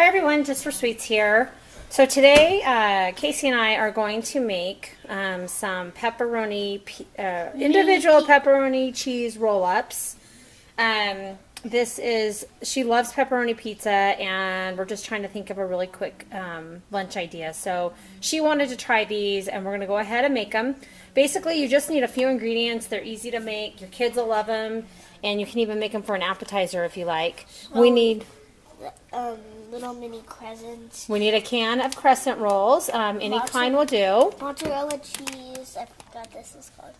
Hi everyone, Jus4SweetZ here. So today, Casey and I are going to make some pepperoni, individual pepperoni cheese roll-ups. She loves pepperoni pizza, and we're just trying to think of a really quick lunch idea. So she wanted to try these, and we're going to go ahead and make them. Basically, you just need a few ingredients. They're easy to make. Your kids will love them, and you can even make them for an appetizer if you like. We need little mini crescents. We need a can of crescent rolls. Any kind will do. Mozzarella cheese. I forgot this is called.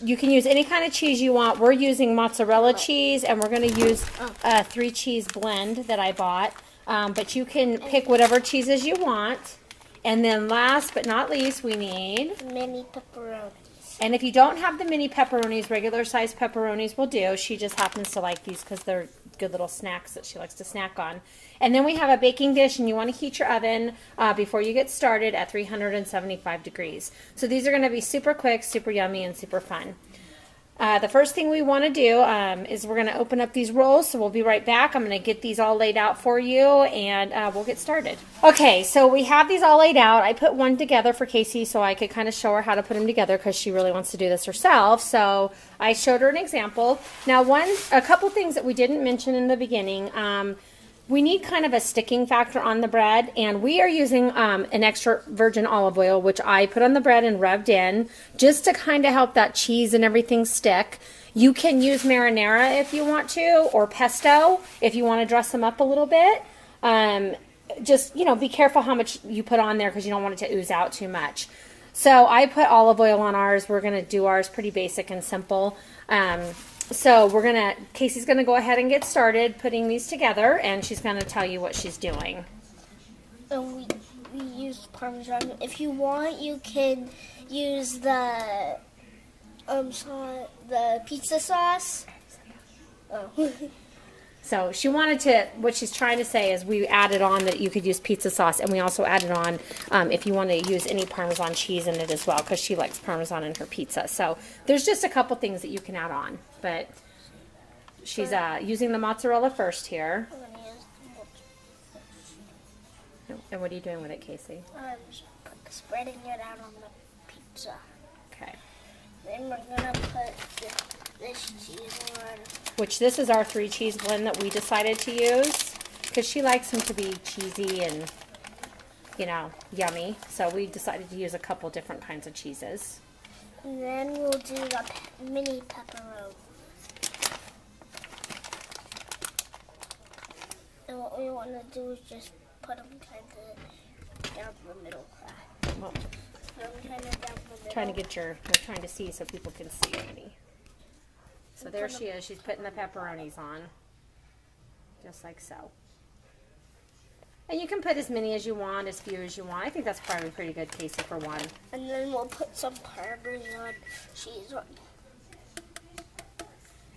You can use any kind of cheese you want. We're using mozzarella cheese, and we're going to use a 3-cheese blend that I bought. But you can pick whatever cheeses you want. And then last but not least, we need mini pepperonis. And if you don't have the mini pepperonis, regular size pepperonis will do. She just happens to like these because they're good little snacks that she likes to snack on. And then we have a baking dish, and you want to heat your oven before you get started at 375 degrees. So these are going to be super quick, super yummy, and super fun. The first thing we want to do is we're going to open up these rolls, so we'll be right back. I'm going to get these all laid out for you, and we'll get started. Okay, so we have these all laid out. I put one together for Casey so I could kind of show her how to put them together because she really wants to do this herself. So I showed her an example. Now, a couple things that we didn't mention in the beginning. We need kind of a sticking factor on the bread, and we are using an extra virgin olive oil, which I put on the bread and rubbed in, just to kind of help that cheese and everything stick. You can use marinara if you want to, or pesto if you want to dress them up a little bit. Just, be careful how much you put on there because you don't want it to ooze out too much. So I put olive oil on ours. We're going to do ours pretty basic and simple. So Casey's going to go ahead and get started putting these together, and she's going to tell you what she's doing. And we use Parmesan. If you want, you can use the pizza sauce. Oh. So what she's trying to say is we added on that you could use pizza sauce, and we also added on if you want to use any Parmesan cheese in it as well, because she likes Parmesan in her pizza. So there's just a couple things that you can add on, but she's using the mozzarella first here. And what are you doing with it, Casey? I'm spreading it out on the pizza. Okay. Then we're going to put this cheese on. Which this is our 3-cheese blend that we decided to use because she likes them to be cheesy and, yummy. So we decided to use a couple different kinds of cheeses. And then we'll do the mini pepperoni. And what we want to do is just put them kind of down the middle. Well, Kind of down the middle. We're trying to see so people can see already. So there she is. She's putting the pepperonis on, just like so. And you can put as many as you want, as few as you want. I think that's probably pretty good, Casey, for one. And then we'll put some Parmesan cheese on.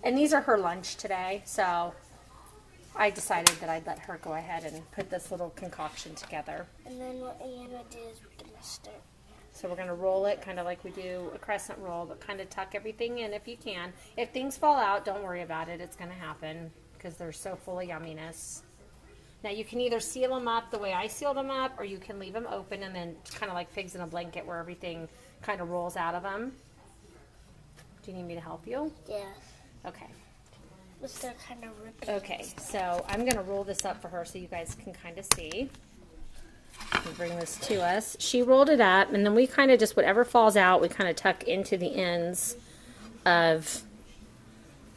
And these are her lunch today, so I decided that I'd let her go ahead and put this little concoction together. And then what we're going to do is we're going to stir. So we're going to roll it kind of like we do a crescent roll, but kind of tuck everything in if you can. If things fall out, don't worry about it. It's going to happen because they're so full of yumminess. Now you can either seal them up the way I sealed them up, or you can leave them open and then kind of like figs in a blanket where everything kind of rolls out of them. Do you need me to help you? Yeah. Okay. They're kind of ripping. Okay, so I'm going to roll this up for her so you guys can kind of see. Bring this to us. She rolled it up, and then we kind of just, whatever falls out, we kind of tuck into the ends of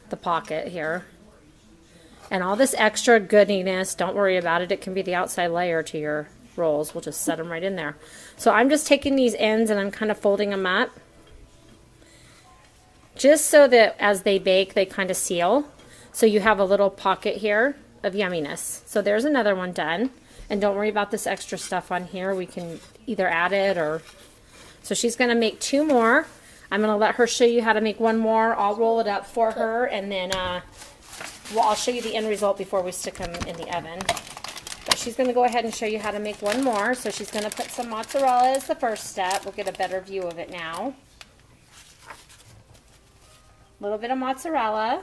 the pocket here. And all this extra goodiness, don't worry about it. It can be the outside layer to your rolls. We'll just set them right in there. So I'm just taking these ends and I'm kind of folding them up, just so that as they bake, they kind of seal. So you have a little pocket here of yumminess. So there's another one done. And don't worry about this extra stuff on here. We can either add it or... So she's going to make 2 more. I'm going to let her show you how to make 1 more. I'll roll it up for her, and then I'll show you the end result before we stick them in the oven. But she's going to go ahead and show you how to make 1 more. So she's going to put some mozzarella as the first step. We'll get a better view of it now. A little bit of mozzarella.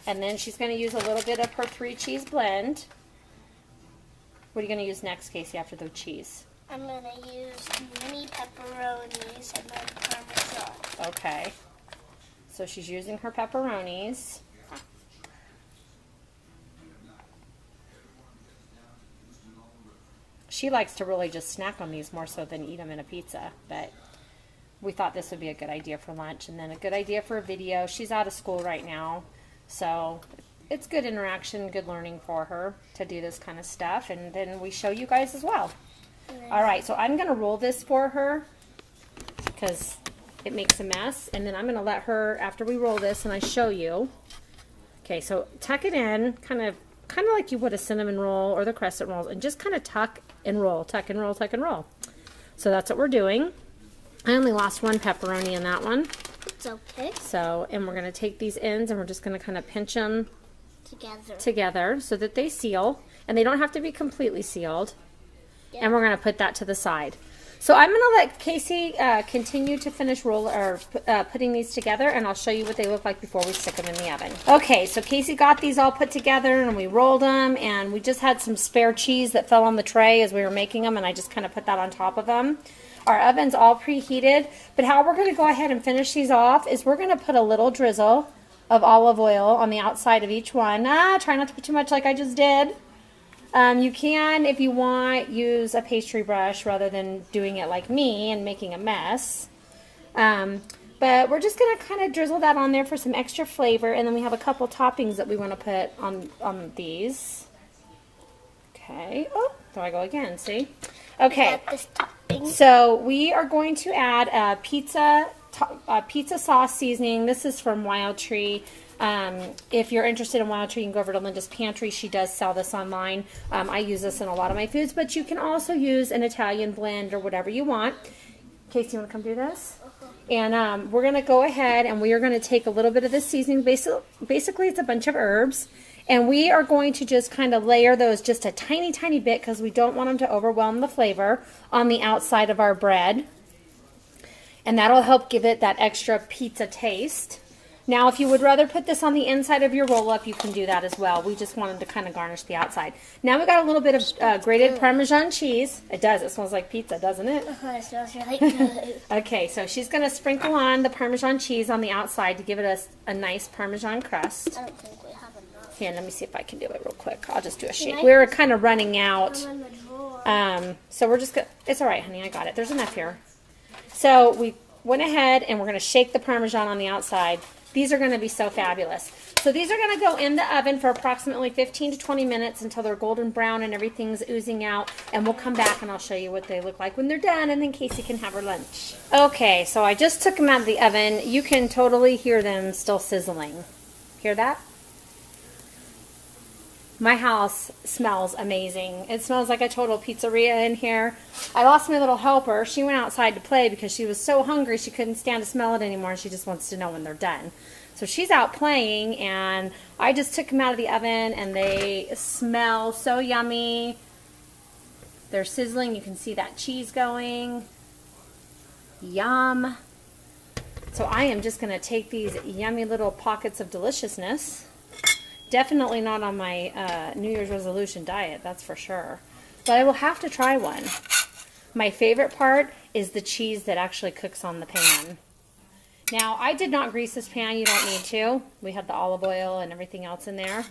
And then she's going to use a little bit of her 3-cheese blend. What are you going to use next, Casey, after the cheese? I'm going to use mini pepperonis and then Parmesan. Okay. So she's using her pepperonis. She likes to really just snack on these more so than eat them in a pizza, but we thought this would be a good idea for lunch and then a good idea for a video. She's out of school right now, so it's good interaction, good learning for her to do this kind of stuff, and then we show you guys as well. All right, so I'm going to roll this for her because it makes a mess, and then I'm going to let her, after we roll this and I show you. Okay, so tuck it in, kind of like you would a cinnamon roll or the crescent rolls, and just kind of tuck and roll, tuck and roll, tuck and roll. So that's what we're doing. I only lost one pepperoni in that one. It's okay. So, and we're going to take these ends and we're just going to kind of pinch them together so that they seal, and they don't have to be completely sealed. Yep. And we're going to put that to the side. So I'm going to let Casey continue to finish putting these together, and I'll show you what they look like before we stick them in the oven. Okay, so Casey got these all put together, and we rolled them, and we just had some spare cheese that fell on the tray as we were making them, and I just kind of put that on top of them. Our oven's all preheated, but how we're going to go ahead and finish these off is we're going to put a little drizzle of olive oil on the outside of each one. Try not to put too much like I just did. You can, if you want, use a pastry brush rather than doing it like me and making a mess. But we're just going to kind of drizzle that on there for some extra flavor, and then we have a couple toppings that we want to put on these. Okay. Oh, there I go again, see? Okay. So we are going to add a pizza sauce seasoning. This is from Wild Tree. If you're interested in Wild Tree, you can go over to Linda's Pantry. She does sell this online. I use this in a lot of my foods, but you can also use an Italian blend or whatever you want. Casey, you want to come do this? And we're going to go ahead and we are going to take a little bit of this seasoning. Basically, it's a bunch of herbs. And we are going to just kind of layer those just a tiny, tiny bit because we don't want them to overwhelm the flavor on the outside of our bread. And that'll help give it that extra pizza taste. Now, if you would rather put this on the inside of your roll-up, you can do that as well. We just wanted to kind of garnish the outside. Now we've got a little bit of grated Parmesan cheese. It does. It smells like pizza, doesn't it? It smells really good. Okay, so she's going to sprinkle on the Parmesan cheese on the outside to give it a nice Parmesan crust. I don't think we have enough. Here, let me see if I can do it real quick. I'll just do a shake. We were kind of running out. So we're just going to... It's all right, honey. I got it. There's enough here. So we went ahead and we're going to shake the Parmesan on the outside. These are going to be so fabulous. So these are going to go in the oven for approximately 15 to 20 minutes until they're golden brown and everything's oozing out. And we'll come back and I'll show you what they look like when they're done, and then Casey can have her lunch. Okay, so I just took them out of the oven. You can totally hear them still sizzling. Hear that? My house smells amazing. It smells like a total pizzeria in here. I lost my little helper. She went outside to play because she was so hungry she couldn't stand to smell it anymore. She just wants to know when they're done. So she's out playing, and I just took them out of the oven, and they smell so yummy. They're sizzling. You can see that cheese going. Yum. So I am just going to take these yummy little pockets of deliciousness. Definitely not on my New Year's resolution diet, that's for sure. But I will have to try one. My favorite part is the cheese that actually cooks on the pan. Now, I did not grease this pan. You don't need to. We had the olive oil and everything else in there.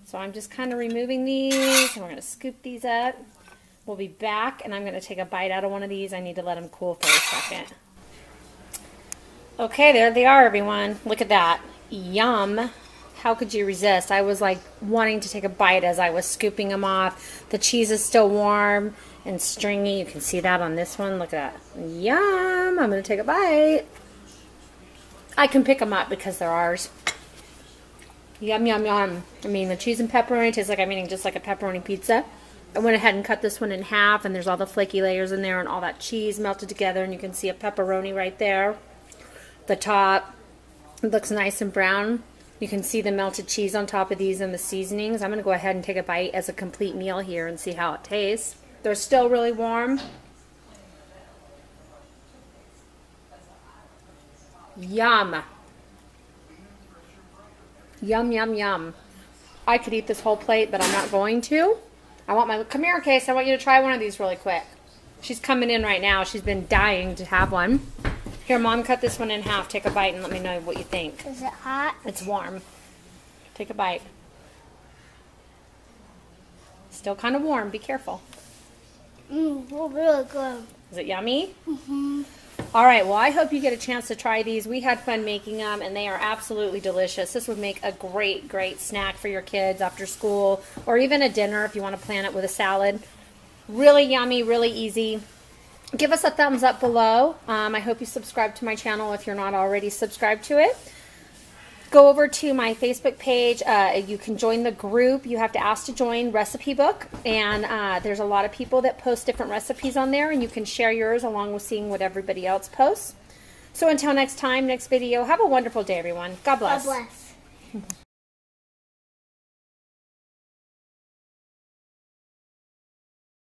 So I'm just kind of removing these, and we're going to scoop these up. We'll be back, and I'm going to take a bite out of one of these. I need to let them cool for a second. Okay, there they are, everyone. Look at that. Yum. How could you resist? I was like wanting to take a bite as I was scooping them off. The cheese is still warm and stringy. You can see that on this one. Look at that. Yum. I'm going to take a bite. I can pick them up because they're ours. Yum, yum, yum. I mean, the cheese and pepperoni tastes like I'm eating just like a pepperoni pizza. I went ahead and cut this one in half, and there's all the flaky layers in there and all that cheese melted together, and you can see a pepperoni right there. The top looks nice and brown. You can see the melted cheese on top of these and the seasonings. I'm going to go ahead and take a bite as a complete meal here and see how it tastes. They're still really warm. Yum. Yum, yum, yum. I could eat this whole plate, but I'm not going to. Come here, Case. I want you to try one of these really quick. She's coming in right now. She's been dying to have one. Here, Mom, cut this one in half. Take a bite and let me know what you think. Is it hot? It's warm. Take a bite. Still kind of warm. Be careful. Really good. Is it yummy? Mm-hmm. All right. Well, I hope you get a chance to try these. We had fun making them, and they are absolutely delicious. This would make a great, great snack for your kids after school, or even a dinner if you want to plan it with a salad. Really yummy, really easy. Give us a thumbs up below. I hope you subscribe to my channel if you're not already subscribed to it. Go over to my Facebook page. You can join the group. You have to ask to join Recipe Book, and there's a lot of people that post different recipes on there, and you can share yours along with seeing what everybody else posts. So until next time, next video, have a wonderful day, everyone. God bless. God bless.